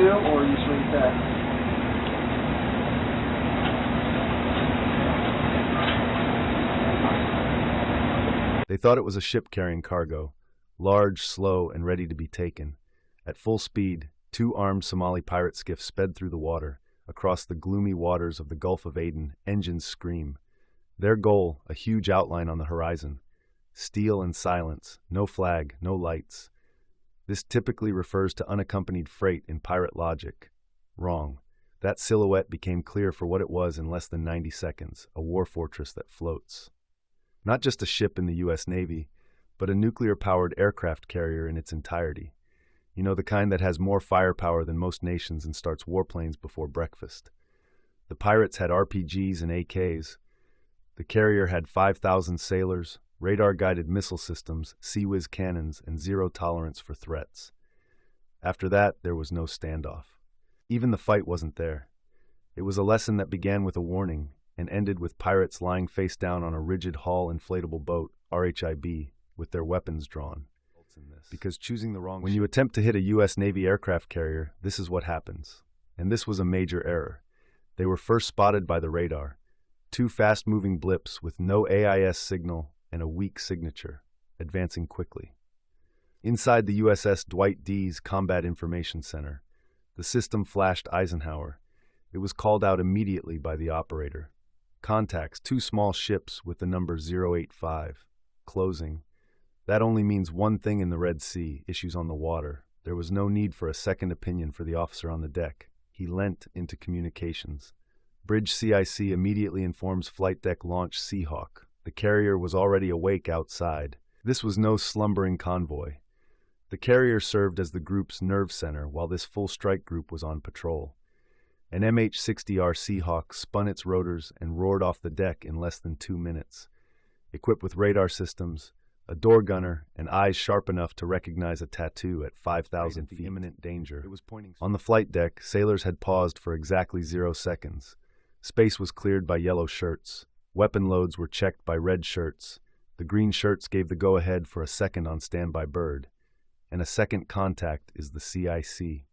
to, or you swing back. They thought it was a ship carrying cargo, large, slow, and ready to be taken. At full speed, 2 armed Somali pirate skiffs sped through the water. Across the gloomy waters of the Gulf of Aden, engines scream. Their goal, a huge outline on the horizon. Steel and silence, no flag, no lights. This typically refers to unaccompanied freight in pirate logic. Wrong. That silhouette became clear for what it was in less than 90 seconds, a war fortress that floats. Not just a ship in the U.S. Navy, but a nuclear-powered aircraft carrier in its entirety. You know, the kind that has more firepower than most nations and starts warplanes before breakfast. The pirates had RPGs and AKs. The carrier had 5,000 sailors, radar-guided missile systems, sea-whiz cannons, and zero tolerance for threats. After that, there was no standoff. Even the fight wasn't there. It was a lesson that began with a warning and ended with pirates lying face down on a rigid hull inflatable boat, RHIB, with their weapons drawn. Because choosing the wrong... When you attempt to hit a U.S. Navy aircraft carrier, this is what happens. And this was a major error. They were first spotted by the radar. 2 fast-moving blips with no AIS signal and a weak signature, advancing quickly. Inside the USS Dwight D's Combat Information Center, the system flashed Eisenhower. It was called out immediately by the operator. Contacts, 2 small ships with the number 085. Closing. That only means one thing in the Red Sea, issues on the water. There was no need for a second opinion for the officer on the deck. He leant into communications. Bridge CIC immediately informs flight deck launch Seahawk. The carrier was already awake outside. This was no slumbering convoy. The carrier served as the group's nerve center while this full strike group was on patrol. An MH-60R Seahawk spun its rotors and roared off the deck in less than 2 minutes. Equipped with radar systems, a door gunner, and eyes sharp enough to recognize a tattoo at 5,000 feet. Imminent danger. On the flight deck, sailors had paused for exactly 0 seconds. Space was cleared by yellow shirts. Weapon loads were checked by red shirts. The green shirts gave the go-ahead for a second on standby bird. And a second contact is the CIC.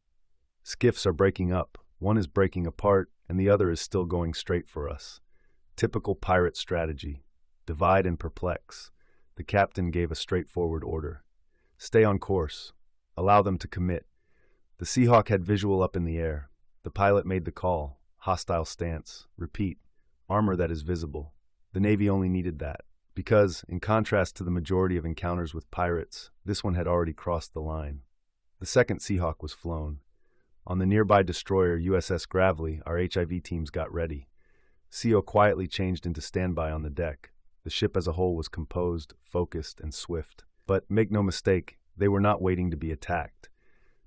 Skiffs are breaking up. One is breaking apart, and the other is still going straight for us. Typical pirate strategy. Divide and perplex. The captain gave a straightforward order. Stay on course. Allow them to commit. The Seahawk had visual up in the air. The pilot made the call. Hostile stance. Repeat. Armor that is visible. The Navy only needed that, because, in contrast to the majority of encounters with pirates, this one had already crossed the line. The second Seahawk was flown. On the nearby destroyer USS Gravely, our HIV teams got ready. CO quietly changed into standby on the deck. The ship as a whole was composed, focused, and swift. But make no mistake, they were not waiting to be attacked,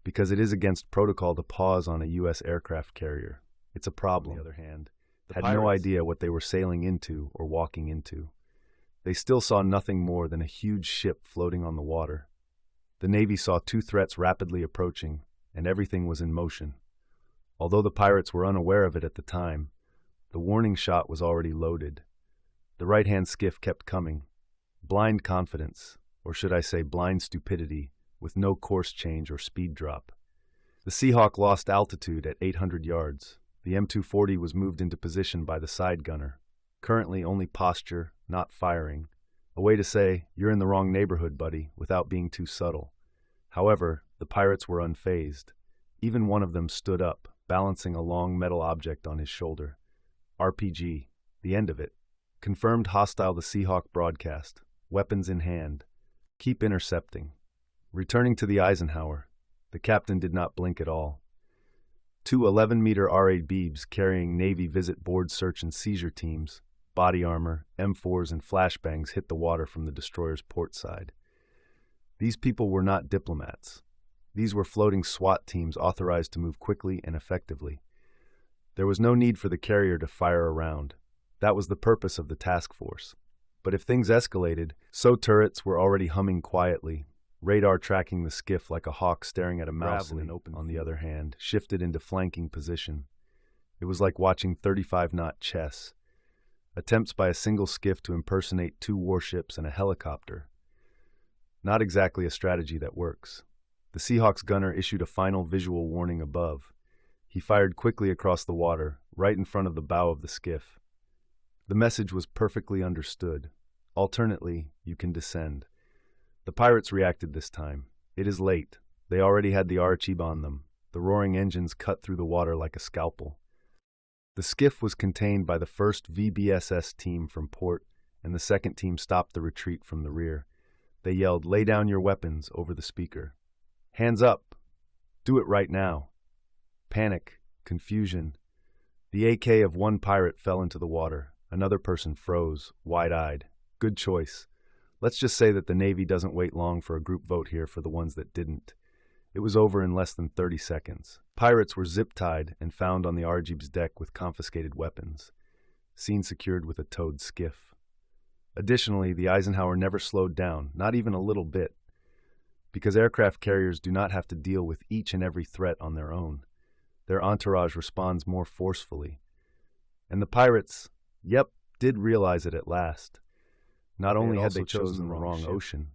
because it is against protocol to pause on a U.S. aircraft carrier. It's a problem. On the other hand, had no idea what they were sailing into or walking into. They still saw nothing more than a huge ship floating on the water. The Navy saw 2 threats rapidly approaching, and everything was in motion. Although the pirates were unaware of it at the time, the warning shot was already loaded. The right-hand skiff kept coming. Blind confidence, or should I say blind stupidity, with no course change or speed drop. The Seahawk lost altitude at 800 yards. The M240 was moved into position by the side gunner. Currently only posture, not firing. A way to say, you're in the wrong neighborhood, buddy, without being too subtle. However, the pirates were unfazed. Even one of them stood up, balancing a long metal object on his shoulder. RPG, the end of it. Confirmed hostile to Seahawk broadcast. Weapons in hand. Keep intercepting. Returning to the Eisenhower, the captain did not blink at all. 2 11-meter RHIBs carrying Navy visit board search and seizure teams, body armor, M4s, and flashbangs hit the water from the destroyer's port side. These people were not diplomats. These were floating SWAT teams authorized to move quickly and effectively. There was no need for the carrier to fire a round. That was the purpose of the task force. But if things escalated, so turrets were already humming quietly. Radar tracking the skiff like a hawk staring at a mouse in an open field, on the other hand, shifted into flanking position. It was like watching 35-knot chess. Attempts by a single skiff to impersonate 2 warships and a helicopter. Not exactly a strategy that works. The Seahawk's gunner issued a final visual warning above. He fired quickly across the water, right in front of the bow of the skiff. The message was perfectly understood. Alternately, you can descend. The pirates reacted this time. It is late. They already had the RHIB on them. The roaring engines cut through the water like a scalpel. The skiff was contained by the first VBSS team from port, and the second team stopped the retreat from the rear. They yelled, "Lay down your weapons," over the speaker. "Hands up! Do it right now!" Panic, confusion. The AK of one pirate fell into the water. Another person froze, wide-eyed. Good choice. Let's just say that the Navy doesn't wait long for a group vote here for the ones that didn't. It was over in less than 30 seconds. Pirates were zip-tied and found on the RHIB's deck with confiscated weapons. Scene secured with a towed skiff. Additionally, the Eisenhower never slowed down, not even a little bit, because aircraft carriers do not have to deal with each and every threat on their own. Their entourage responds more forcefully. And the pirates, did realize it at last. Not only had they chosen the wrong ocean,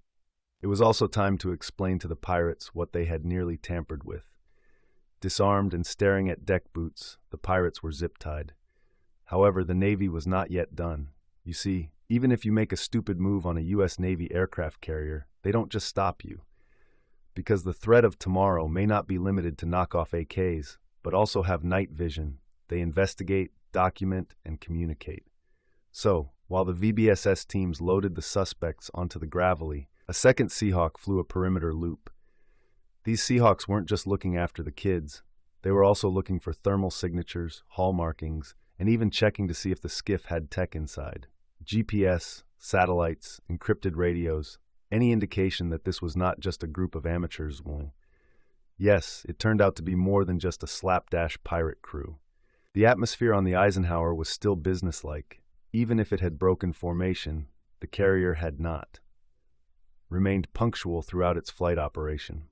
it was also time to explain to the pirates what they had nearly tampered with. Disarmed and staring at deck boots, the pirates were zip-tied. However, the Navy was not yet done. You see, even if you make a stupid move on a U.S. Navy aircraft carrier, they don't just stop you. Because the threat of tomorrow may not be limited to knockoff AKs, but also have night vision. They investigate, document, and communicate. So, while the VBSS teams loaded the suspects onto the Gravely, a second Seahawk flew a perimeter loop. These Seahawks weren't just looking after the kids. They were also looking for thermal signatures, hall markings, and even checking to see if the skiff had tech inside. GPS, satellites, encrypted radios, any indication that this was not just a group of amateurs. Yes, it turned out to be more than just a slapdash pirate crew. The atmosphere on the Eisenhower was still businesslike. Even if it had broken formation, the carrier had not. Remained punctual throughout its flight operation.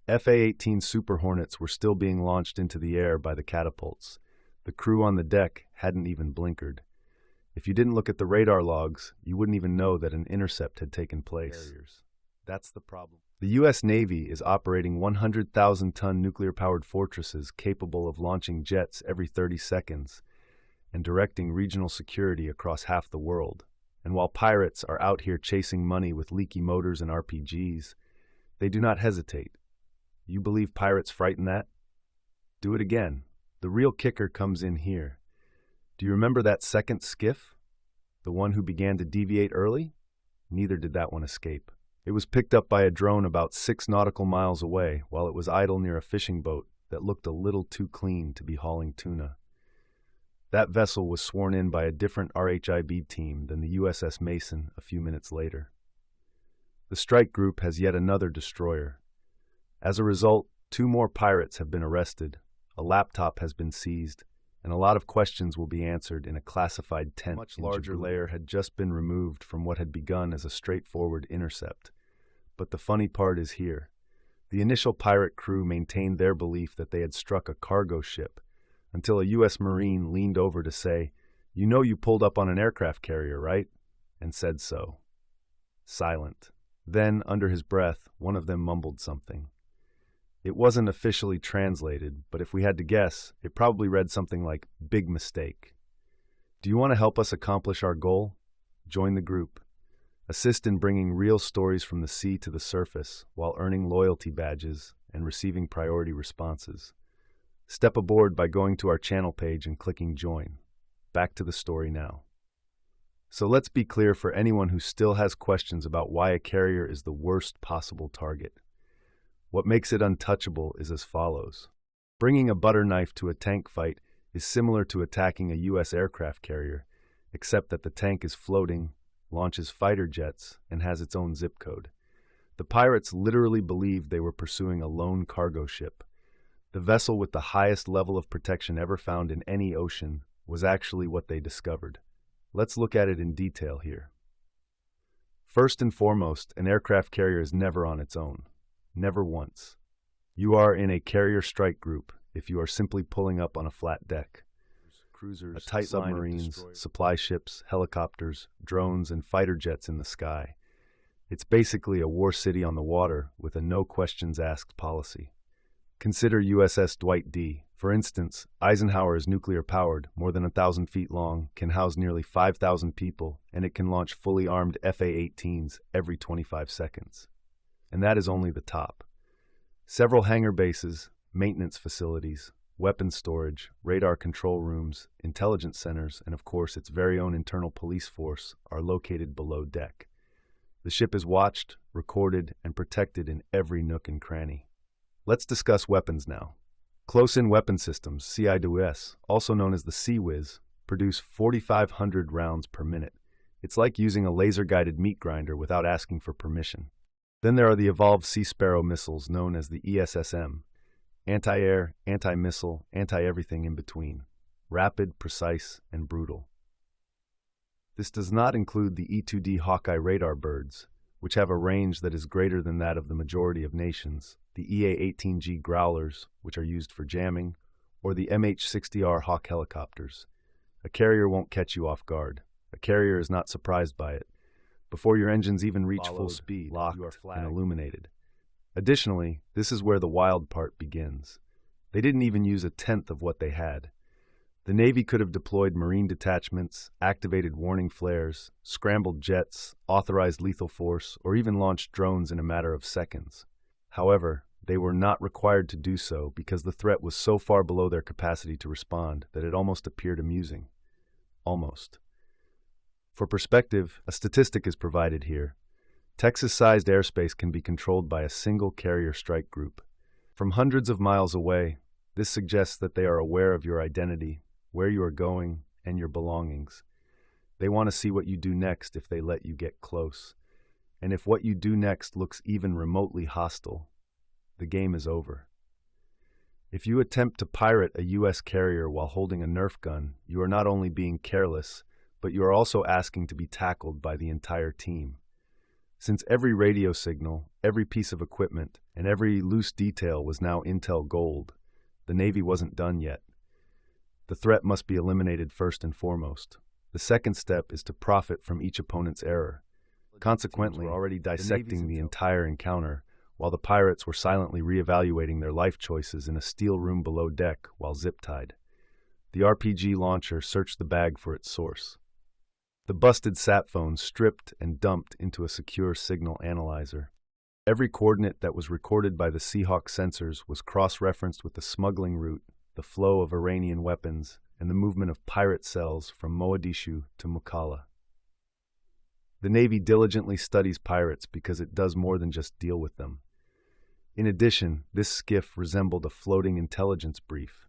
FA-18 Super Hornets were still being launched into the air by the catapults. The crew on the deck hadn't even blinkered. If you didn't look at the radar logs, you wouldn't even know that an intercept had taken place. That's the problem. The U.S. Navy is operating 100,000-ton nuclear-powered fortresses capable of launching jets every 30 seconds and directing regional security across half the world. And while pirates are out here chasing money with leaky motors and RPGs, they do not hesitate. You believe pirates frighten that? Do it again. The real kicker comes in here. Do you remember that second skiff? The one who began to deviate early? Neither did that one escape. It was picked up by a drone about 6 nautical miles away while it was idle near a fishing boat that looked a little too clean to be hauling tuna. That vessel was sworn in by a different RHIB team than the USS Mason a few minutes later. The strike group has yet another destroyer. As a result, 2 more pirates have been arrested, a laptop has been seized, and a lot of questions will be answered in a classified tent. A much larger layer had just been removed from what had begun as a straightforward intercept. But the funny part is here. The initial pirate crew maintained their belief that they had struck a cargo ship, until a U.S. Marine leaned over to say, "You know you pulled up on an aircraft carrier, right?" and said so. Silent. Then, under his breath, one of them mumbled something. It wasn't officially translated, but if we had to guess, it probably read something like, "Big mistake." Do you want to help us accomplish our goal? Join the group. Assist in bringing real stories from the sea to the surface while earning loyalty badges and receiving priority responses. Step aboard by going to our channel page and clicking join. Back to the story now. So let's be clear for anyone who still has questions about why a carrier is the worst possible target. What makes it untouchable is as follows. Bringing a butter knife to a tank fight is similar to attacking a U.S. aircraft carrier, except that the tank is floating, launches fighter jets, and has its own zip code. The pirates literally believed they were pursuing a lone cargo ship. The vessel with the highest level of protection ever found in any ocean was actually what they discovered. Let's look at it in detail here. First and foremost, an aircraft carrier is never on its own. Never once. You are in a carrier strike group if you are simply pulling up on a flat deck. Cruisers, a tight submarines, supply ships, helicopters, drones, and fighter jets in the sky. It's basically a war city on the water with a no-questions-asked policy. Consider USS Dwight D. For instance, Eisenhower is nuclear-powered, more than 1,000 feet long, can house nearly 5,000 people, and it can launch fully armed FA-18s every 25 seconds. And that is only the top. Several hangar bases, maintenance facilities, weapons storage, radar control rooms, intelligence centers, and of course its very own internal police force are located below deck. The ship is watched, recorded, and protected in every nook and cranny. Let's discuss weapons now. Close-in weapon systems, CIWS, also known as the Sea-Whiz, produce 4,500 rounds per minute. It's like using a laser-guided meat grinder without asking for permission. Then there are the evolved Sea Sparrow missiles known as the ESSM. Anti-air, anti-missile, anti-everything in between. Rapid, precise, and brutal. This does not include the E-2D Hawkeye radar birds, which have a range that is greater than that of the majority of nations, the EA-18G Growlers, which are used for jamming, or the MH-60R Hawk helicopters. A carrier won't catch you off guard. A carrier is not surprised by it. Before your engines even reach full speed, locked and illuminated. Additionally, this is where the wild part begins. They didn't even use a tenth of what they had. The Navy could have deployed Marine detachments, activated warning flares, scrambled jets, authorized lethal force, or even launched drones in a matter of seconds. However, they were not required to do so because the threat was so far below their capacity to respond that it almost appeared amusing. Almost. For perspective, a statistic is provided here. Texas-sized airspace can be controlled by a single carrier strike group. From hundreds of miles away, this suggests that they are aware of your identity, where you are going, and your belongings. They want to see what you do next if they let you get close. And if what you do next looks even remotely hostile, the game is over. If you attempt to pirate a U.S. carrier while holding a Nerf gun, you are not only being careless, but you are also asking to be tackled by the entire team. Since every radio signal, every piece of equipment, and every loose detail was now intel gold, the Navy wasn't done yet. The threat must be eliminated first and foremost. The second step is to profit from each opponent's error. Consequently, we're already dissecting the entire encounter, while the pirates were silently reevaluating their life choices in a steel room below deck while zip-tied. The RPG launcher searched the bag for its source. The busted sat phone stripped and dumped into a secure signal analyzer. Every coordinate that was recorded by the Seahawk sensors was cross-referenced with the smuggling route, the flow of Iranian weapons, and the movement of pirate cells from Mogadishu to Mukalla. The Navy diligently studies pirates because it does more than just deal with them. In addition, this skiff resembled a floating intelligence brief.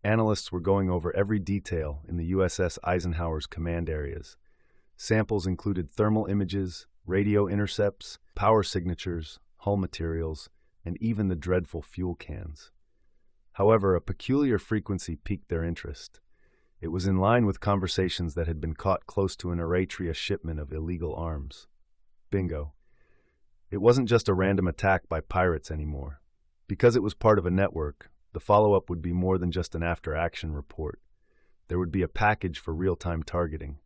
Analysts were going over every detail in the USS Eisenhower's command areas. Samples included thermal images, radio intercepts, power signatures, hull materials, and even the dreadful fuel cans. However, a peculiar frequency piqued their interest. It was in line with conversations that had been caught close to an Eritrea shipment of illegal arms. Bingo. It wasn't just a random attack by pirates anymore. Because it was part of a network, the follow-up would be more than just an after-action report. There would be a package for real-time targeting.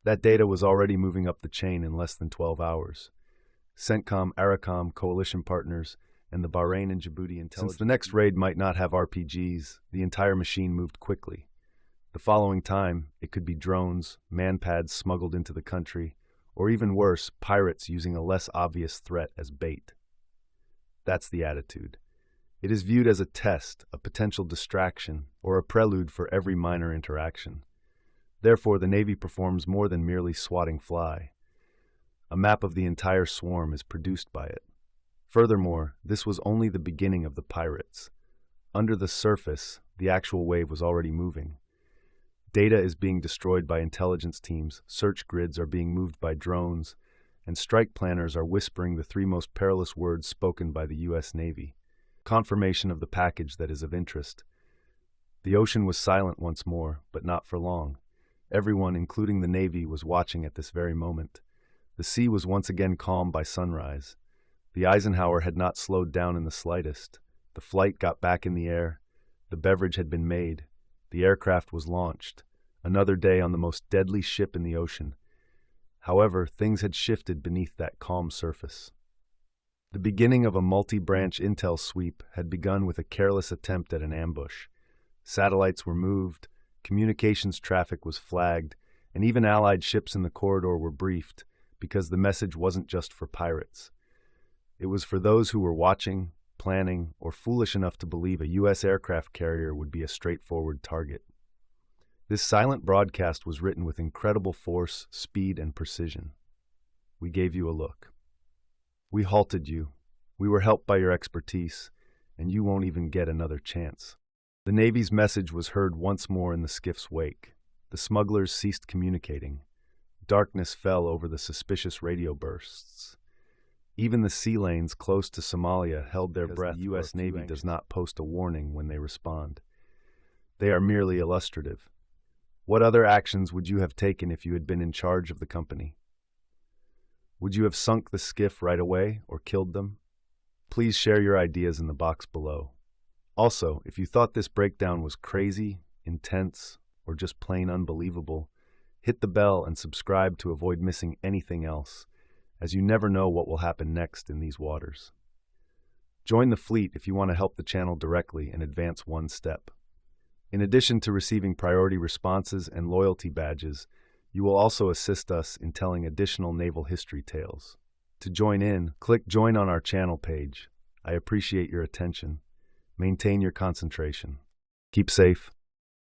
That data was already moving up the chain in less than 12 hours. CENTCOM, ARICOM, coalition partners, and the Bahrain and Djibouti intelligence. Since the next raid might not have RPGs, the entire machine moved quickly. The following time, it could be drones, manpads smuggled into the country, or even worse, pirates using a less obvious threat as bait. That's the attitude. It is viewed as a test, a potential distraction, or a prelude for every minor interaction. Therefore, the Navy performs more than merely swatting fly. A map of the entire swarm is produced by it. Furthermore, this was only the beginning of the pirates. Under the surface, the actual wave was already moving. Data is being destroyed by intelligence teams, search grids are being moved by drones, and strike planners are whispering the three most perilous words spoken by the U.S. Navy. Confirmation of the package that is of interest. The ocean was silent once more, but not for long. Everyone, including the Navy, was watching at this very moment. The sea was once again calm by sunrise. The Eisenhower had not slowed down in the slightest. The flight got back in the air. The beverage had been made. The aircraft was launched. Another day on the most deadly ship in the ocean. However, things had shifted beneath that calm surface. The beginning of a multi-branch intel sweep had begun with a careless attempt at an ambush. Satellites were moved, communications traffic was flagged, and even Allied ships in the corridor were briefed, because the message wasn't just for pirates. It was for those who were watching, planning, or foolish enough to believe a U.S. aircraft carrier would be a straightforward target. This silent broadcast was written with incredible force, speed, and precision. We gave you a look. We halted you. We were helped by your expertise, and you won't even get another chance. The Navy's message was heard once more in the skiff's wake. The smugglers ceased communicating. Darkness fell over the suspicious radio bursts. Even the sea lanes close to Somalia held their breath. The U.S. Navy does not post a warning when they respond. They are merely illustrative. What other actions would you have taken if you had been in charge of the company? Would you have sunk the skiff right away or killed them? Please share your ideas in the box below. Also, if you thought this breakdown was crazy, intense, or just plain unbelievable, hit the bell and subscribe to avoid missing anything else, as you never know what will happen next in these waters. Join the fleet if you want to help the channel directly and advance one step. In addition to receiving priority responses and loyalty badges, you will also assist us in telling additional naval history tales. To join in, click Join on our channel page. I appreciate your attention. Maintain your concentration. Keep safe.